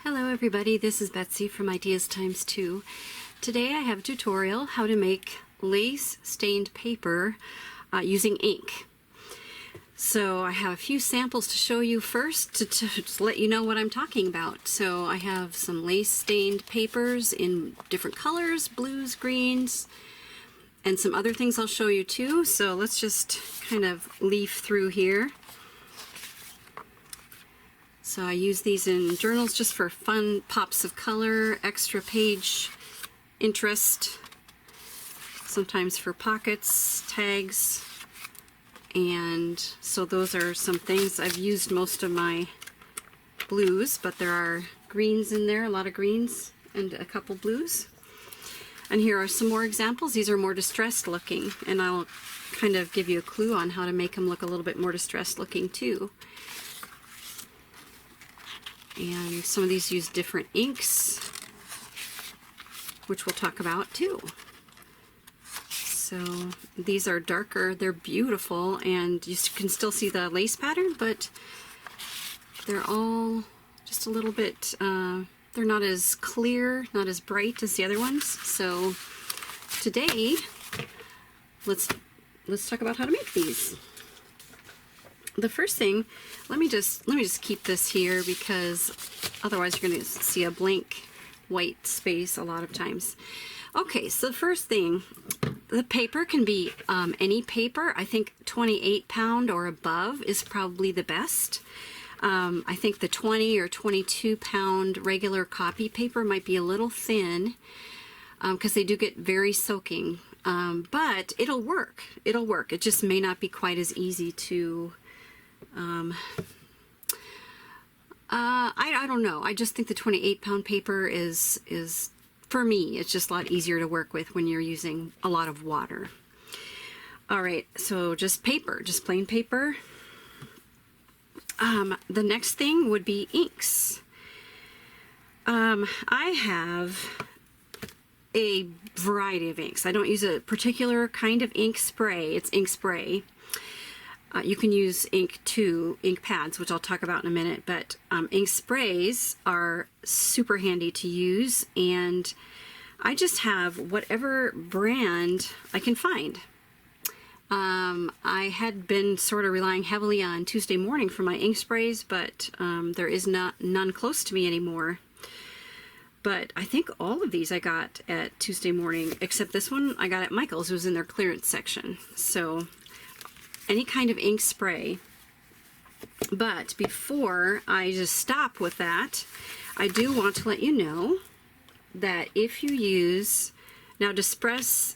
Hello everybody, this is Betsy from Ideas Times 2. Today I have a tutorial how to make lace stained paper using ink. So I have a few samples to show you first to let you know what I'm talking about. So I have some lace stained papers in different colors, blues, greens, and some other things I'll show you too. So let's just kind of leaf through here. So I use these in journals just for fun pops of color, extra page interest, sometimes for pockets, tags, and so those are some things. I've used most of my blues, but there are greens in there, a lot of greens and a couple blues. And here are some more examples. These are more distressed looking, and I'll kind of give you a clue on how to make them look a little bit more distressed looking too. And some of these use different inks, which we'll talk about too. So these are darker, they're beautiful, and you can still see the lace pattern, but they're all just a little bit, they're not as clear, not as bright as the other ones. So today, let's talk about how to make these. The first thing, let me just keep this here because otherwise you're going to see a blank white space a lot of times. Okay, so the first thing, the paper can be any paper. I think 28 pound or above is probably the best. I think the 20 or 22 pound regular copy paper might be a little thin because they do get very soaking, but it'll work. It'll work. It just may not be quite as easy to I don't know. I just think the 28 pound paper is for me, it's just a lot easier to work with when you're using a lot of water. All right, so just paper, just plain paper. The next thing would be inks. I have a variety of inks. I don't use a particular kind of ink spray. It's ink spray. You can use ink too, ink pads, which I'll talk about in a minute, but ink sprays are super handy to use, and I just have whatever brand I can find. I had been sort of relying heavily on Tuesday Morning for my ink sprays, but there is none close to me anymore. But I think all of these I got at Tuesday Morning, except this one I got at Michael's. It was in their clearance section. So any kind of ink spray. But before I just stop with that, I do want to let you know that if you use, now distress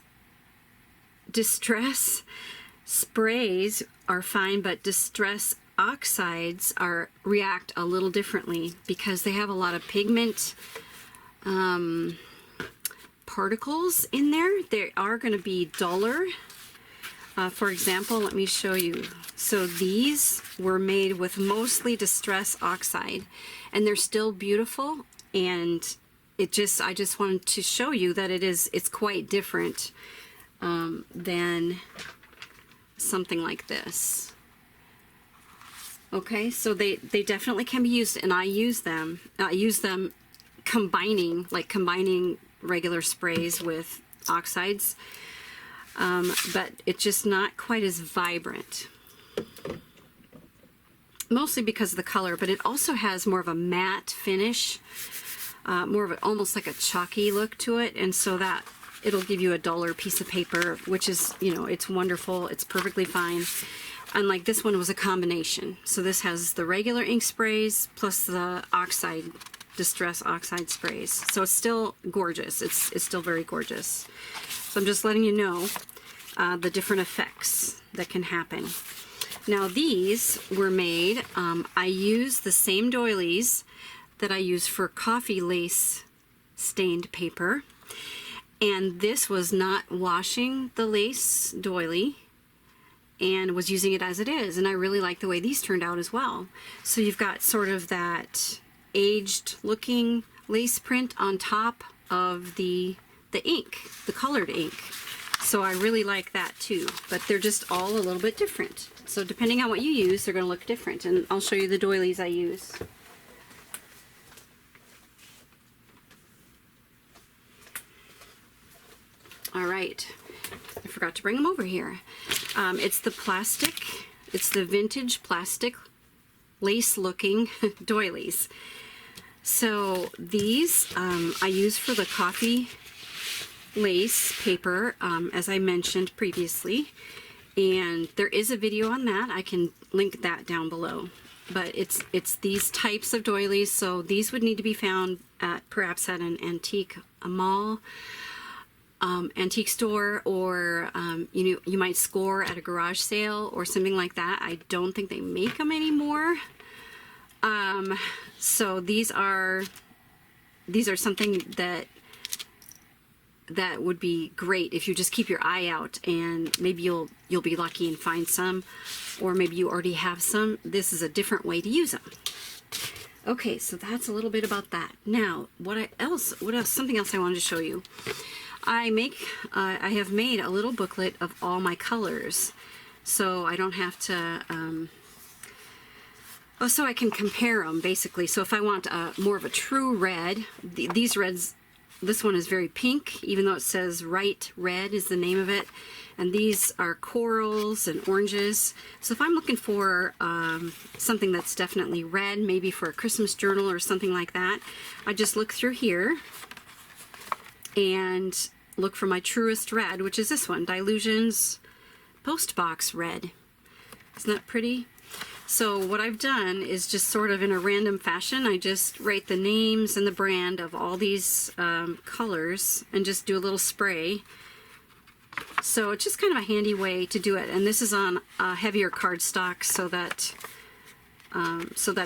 sprays are fine, but distress oxides react a little differently because they have a lot of pigment particles in there. They are going to be duller. For example, let me show you. So these were made with mostly distress oxide, and they're still beautiful, and I just wanted to show you that it's quite different than something like this. Okay, so they definitely can be used, and I use them combining regular sprays with oxides. But it's just not quite as vibrant. Mostly because of the color, but it also has more of a matte finish, more of almost like a chalky look to it, and so that it'll give you a duller piece of paper, which is, it's wonderful, it's perfectly fine. Unlike this one was a combination. So this has the regular ink sprays plus the distress oxide sprays. So it's still gorgeous. It's still very gorgeous. So I'm just letting you know the different effects that can happen. Now these were made, I use the same doilies that I use for coffee lace stained paper. And this was not washing the lace doily and was using it as it is. And I really like the way these turned out as well. So you've got sort of that aged looking lace print on top of the ink, the colored ink. So I really like that too, but they're just all a little bit different. So depending on what you use, they're going to look different, and I'll show you the doilies I use. All right, I forgot to bring them over here. It's the vintage plastic lace looking doilies. So these I use for the coffee lace paper, as I mentioned previously, and there is a video on that. I can link that down below. But it's these types of doilies, so these would need to be found at perhaps at an antique mall, antique store, or you might score at a garage sale or something like that. I don't think they make them anymore. So these are something that would be great if you just keep your eye out, and maybe you'll be lucky and find some, or maybe you already have some. This is a different way to use them. Okay, so that's a little bit about that. Now, what else? Something else I wanted to show you. I have made a little booklet of all my colors, so I don't have to. So I can compare them basically. So if I want more of a true red, these reds. This one is very pink, even though it says Right Red is the name of it. And these are corals and oranges. So if I'm looking for something that's definitely red, maybe for a Christmas journal or something like that, I just look through here and look for my truest red, which is this one, Dylusions Postbox Red. Isn't that pretty? So what I've done is just sort of in a random fashion, I just write the names and the brand of all these colors and just do a little spray. So it's just kind of a handy way to do it. And this is on heavier cardstock so that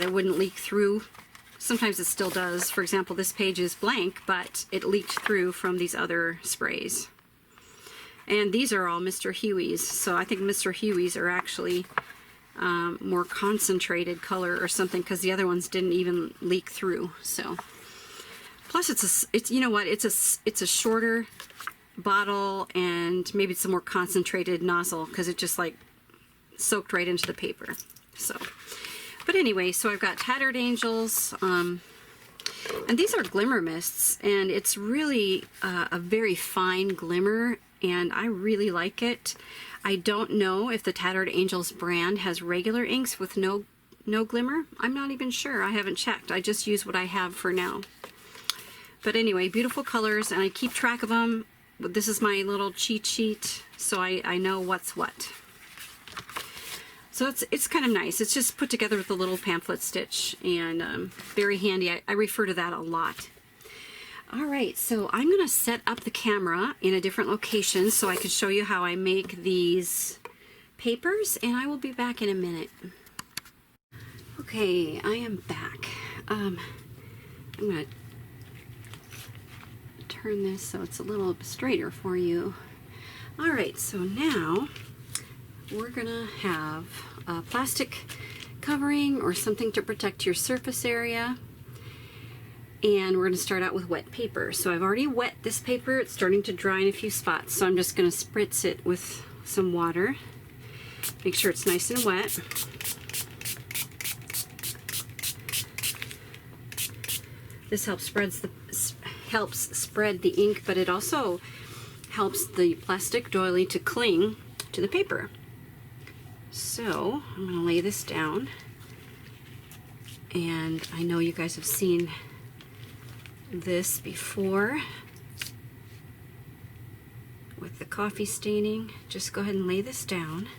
it wouldn't leak through. Sometimes it still does. For example, this page is blank, but it leaked through from these other sprays. And these are all Mr. Huey's. So I think Mr. Huey's are actually more concentrated color or something, because the other ones didn't even leak through. So plus it's you know what, it's a shorter bottle, and maybe it's a more concentrated nozzle because it just like soaked right into the paper. So but anyway, so I've got Tattered Angels, and these are glimmer mists, and it's really a very fine glimmer, and I really like it. I don't know if the Tattered Angels brand has regular inks with no glimmer. I'm not even sure. I haven't checked. I just use what I have for now. But anyway, beautiful colors, and I keep track of them. This is my little cheat sheet, so I know what's what. So it's kind of nice. It's just put together with a little pamphlet stitch, and very handy. I refer to that a lot. All right, so I'm going to set up the camera in a different location so I can show you how I make these papers, and I will be back in a minute. Okay, I am back. I'm going to turn this so it's a little straighter for you. All right, so now we're going to have a plastic covering or something to protect your surface area. And we're going to start out with wet paper. So I've already wet this paper. It's starting to dry in a few spots. So I'm just going to spritz it with some water. Make sure it's nice and wet. This helps spread the ink, but it also helps the plastic doily to cling to the paper. So I'm going to lay this down. And I know you guys have seen this before with the coffee staining. Just go ahead and lay this down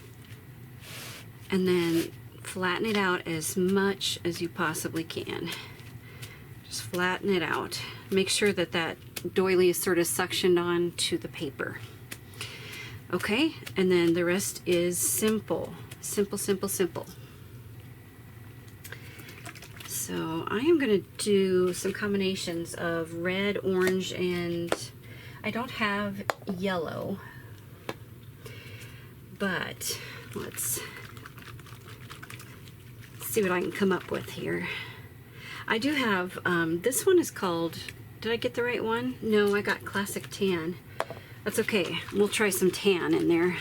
and then flatten it out as much as you possibly can. Just flatten it out. Make sure that that doily is sort of suctioned on to the paper. Okay, and then the rest is simple. Simple, simple, simple. So I am going to do some combinations of red, orange, and I don't have yellow, but let's see what I can come up with here. I do have, this one is called, did I get the right one? No, I got Classic Tan. That's okay. We'll try some tan in there.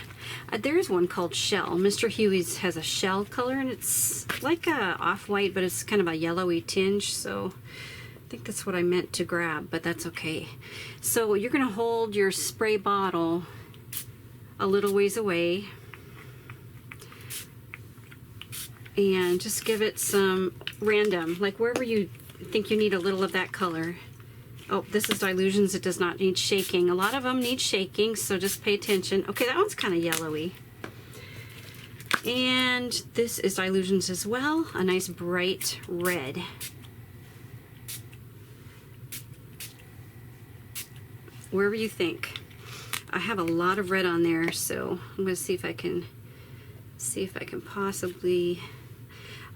There is one called Shell. Mr. Huey's has a shell color, and it's like a off-white, but it's kind of a yellowy tinge, so I think that's what I meant to grab, but that's okay. So you're going to hold your spray bottle a little ways away and just give it some random, like wherever you think you need a little of that color. Oh, this is Dylusions. It does not need shaking. A lot of them need shaking, so just pay attention. Okay, that one's kind of yellowy. And this is Dylusions as well, a nice bright red. Wherever you think. I have a lot of red on there, so I'm going to see if I can possibly.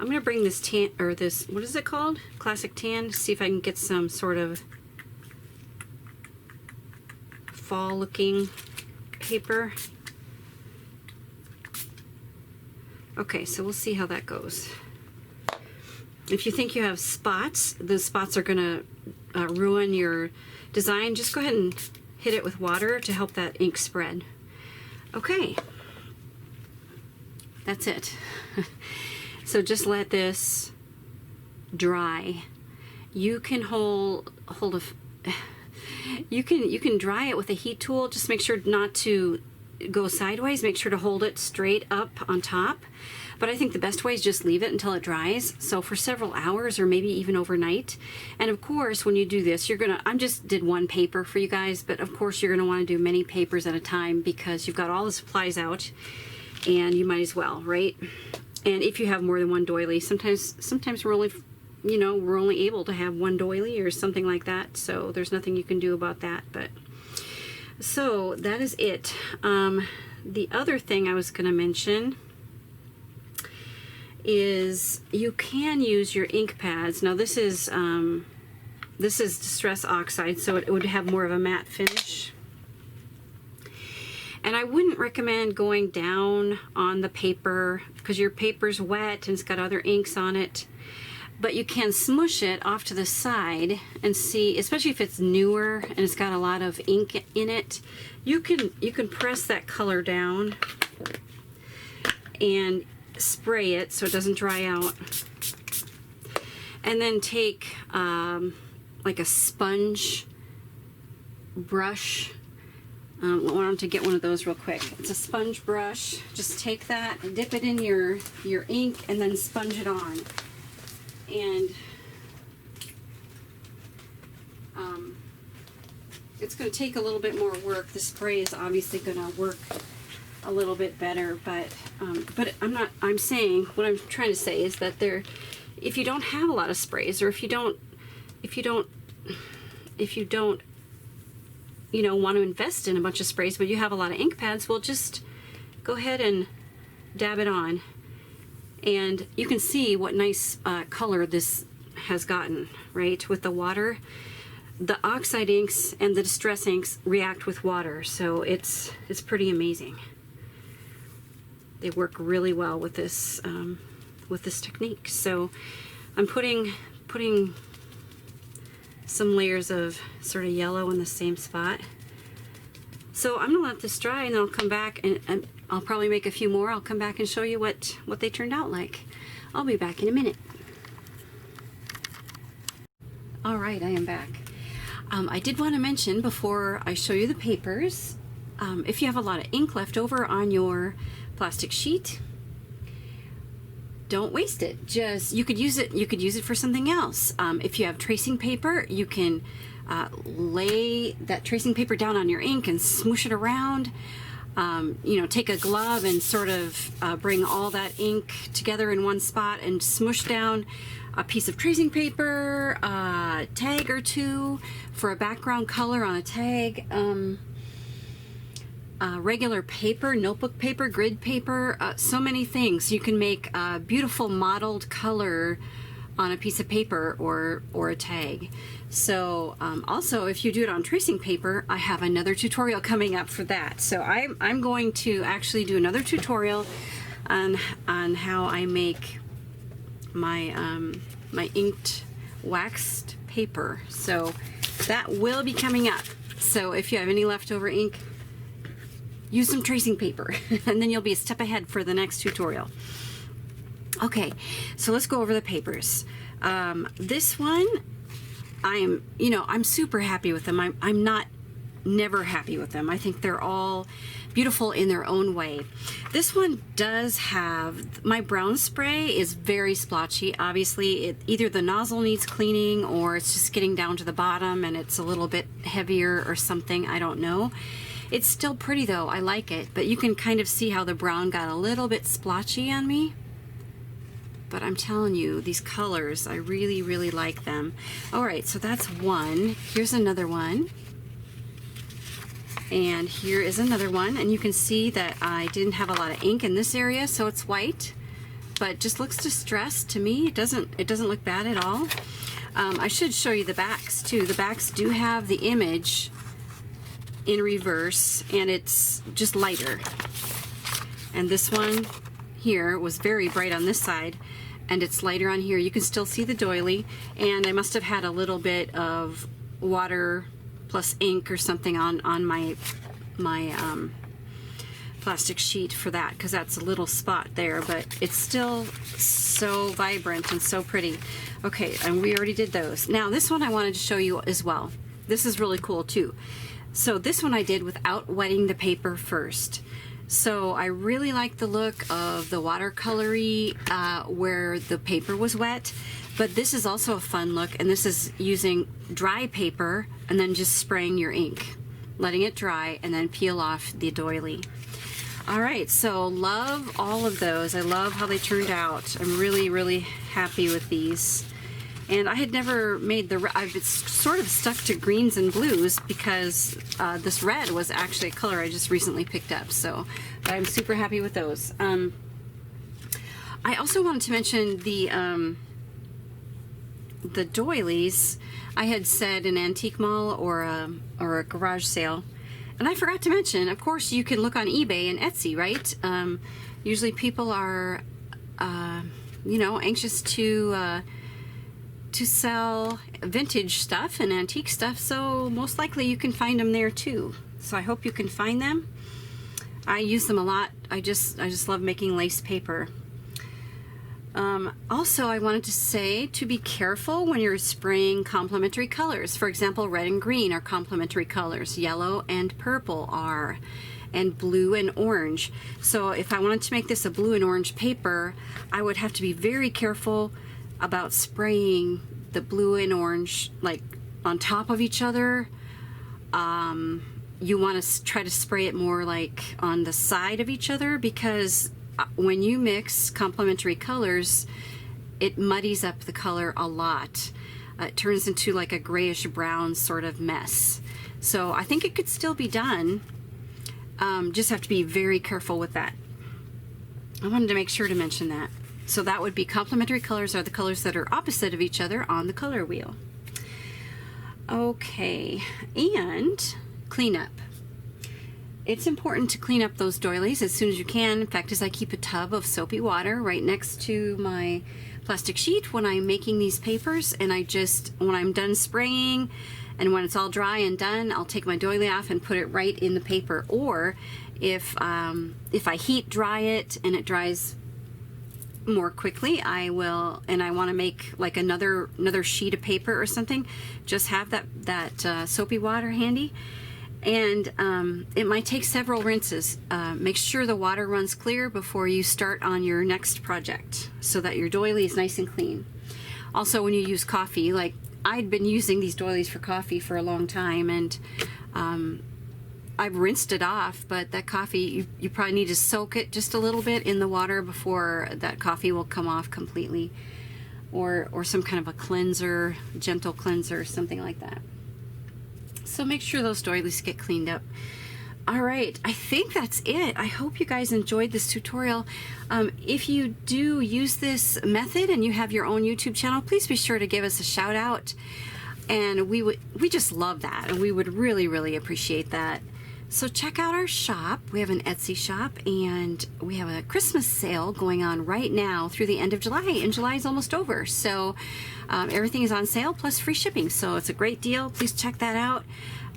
I'm going to bring this tan, or this, what is it called? Classic Tan. See if I can get some sort of fall looking paper. Okay, so we'll see how that goes. If you think you have spots, those spots are going to ruin your design, just go ahead and hit it with water to help that ink spread. Okay, that's it. So just let this dry. You can you can dry it with a heat tool. Just make sure not to go sideways. Make sure to hold it straight up on top. But I think the best way is just leave it until it dries. So for several hours or maybe even overnight. And of course, when you do this, I just did one paper for you guys, but of course you're gonna wanna do many papers at a time because you've got all the supplies out and you might as well, right? And if you have more than one doily, sometimes we're only able to have one doily or something like that. So there's nothing you can do about that. But so that is it. The other thing I was gonna mention is you can use your ink pads. Now this is Distress Oxide, so it would have more of a matte finish. And I wouldn't recommend going down on the paper because your paper's wet and it's got other inks on it. But you can smush it off to the side and see, especially if it's newer and it's got a lot of ink in it, you can press that color down and spray it so it doesn't dry out, and then take like a sponge brush. I want to get one of those real quick. It's a sponge brush. Just take that and dip it in your ink and then sponge it on. And it's going to take a little bit more work. The spray is obviously going to work a little bit better, but I'm saying, what I'm trying to say is that if you don't have a lot of sprays, or if you don't want to invest in a bunch of sprays, but you have a lot of ink pads, well, just go ahead and dab it on, and you can see what nice color this has gotten, right? With the water, the oxide inks and the distress inks react with water, so it's pretty amazing. They work really well with this technique. So I'm putting some layers of sort of yellow in the same spot. So I'm gonna let this dry, and then I'll come back and I'll probably make a few more. I'll come back and show you what they turned out like. I'll be back in a minute. All right, I am back. I did want to mention before I show you the papers, if you have a lot of ink left over on your plastic sheet, don't waste it. You could use it for something else. If you have tracing paper, you can lay that tracing paper down on your ink and smoosh it around. Take a glove and sort of bring all that ink together in one spot and smush down a piece of tracing paper, a tag or two for a background color on a tag, regular paper, notebook paper, grid paper, so many things. You can make a beautiful mottled color on a piece of paper or a tag. So also, if you do it on tracing paper, I have another tutorial coming up for that. So I'm going to actually do another tutorial on how I make my my inked waxed paper. So that will be coming up. So if you have any leftover ink, use some tracing paper and then you'll be a step ahead for the next tutorial. Okay, so let's go over the papers. This one I'm super happy with them. I'm not never happy with them. I think they're all beautiful in their own way. This one does have, my brown spray is very splotchy. Obviously, either the nozzle needs cleaning or it's just getting down to the bottom and it's a little bit heavier or something. I don't know. It's still pretty though. I like it, but you can kind of see how the brown got a little bit splotchy on me. But I'm telling you, these colors, I really, really like them. All right, so that's one. Here's another one. And here is another one, and you can see that I didn't have a lot of ink in this area, so it's white, but just looks distressed to me. It doesn't look bad at all. I should show you the backs too. The backs do have the image in reverse, and it's just lighter. And this one here was very bright on this side, and it's lighter on here. You can still see the doily, and I must have had a little bit of water plus ink or something on my plastic sheet for that, because that's a little spot there, but it's still so vibrant and so pretty. Okay, and we already did those. Now this one I wanted to show you as well. This is really cool too. So this one I did without wetting the paper first. So I really like the look of the watercolory where the paper was wet, but this is also a fun look, and this is using dry paper and then just spraying your ink, letting it dry, and then peel off the doily. All right, so love all of those. I love how they turned out. I'm really, really happy with these. And I had never made I've sort of stuck to greens and blues because this red was actually a color I just recently picked up. So I'm super happy with those. I also wanted to mention the doilies. I had said an antique mall or a garage sale. And I forgot to mention, of course, you can look on eBay and Etsy, right? Usually people are, anxious to sell vintage stuff and antique stuff, so most likely you can find them there too. So I hope you can find them. I use them a lot. I just love making lace paper. Also, I wanted to say to be careful when you're spraying complementary colors. For example, red and green are complementary colors. Yellow and purple are, and blue and orange. So if I wanted to make this a blue and orange paper, I would have to be very careful about spraying the blue and orange like on top of each other. You want to try to spray it more like on the side of each other, because when you mix complementary colors, it muddies up the color a lot. It turns into like a grayish brown sort of mess. So I think it could still be done. Just have to be very careful with that. I wanted to make sure to mention that. So that would be complementary colors are the colors that are opposite of each other on the color wheel. Okay, and cleanup. It's important to clean up those doilies as soon as you can. In fact, I keep a tub of soapy water right next to my plastic sheet when I'm making these papers, and when I'm done spraying and when it's all dry and done, I'll take my doily off and put it right in the paper. Or if I heat dry it and it dries more quickly, I will, and I want to make like another sheet of paper or something, just have that soapy water handy. And it might take several rinses. Make sure the water runs clear before you start on your next project so that your doily is nice and clean. Also, when you use coffee, like I'd been using these doilies for coffee for a long time, and I've rinsed it off, but that coffee, you probably need to soak it just a little bit in the water before that coffee will come off completely, or some kind of a cleanser, gentle cleanser, something like that. So make sure those doilies get cleaned up. All right, I think that's it. I hope you guys enjoyed this tutorial. If you do use this method and you have your own YouTube channel, please be sure to give us a shout out. And we just love that, and we would really, really appreciate that. So check out our shop. We have an Etsy shop, and we have a Christmas sale going on right now through the end of July, and July is almost over. So everything is on sale plus free shipping. So it's a great deal. Please check that out.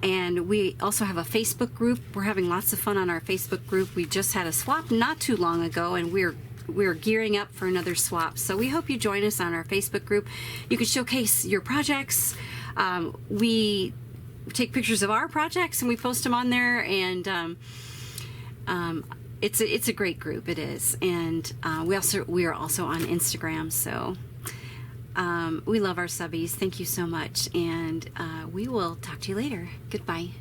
And we also have a Facebook group. We're having lots of fun on our Facebook group. We just had a swap not too long ago, and we're gearing up for another swap. So we hope you join us on our Facebook group. You can showcase your projects. We take pictures of our projects and we post them on there, and it's a great group. It is, and we are also on Instagram. So we love our subbies. Thank you so much, and we will talk to you later. Goodbye.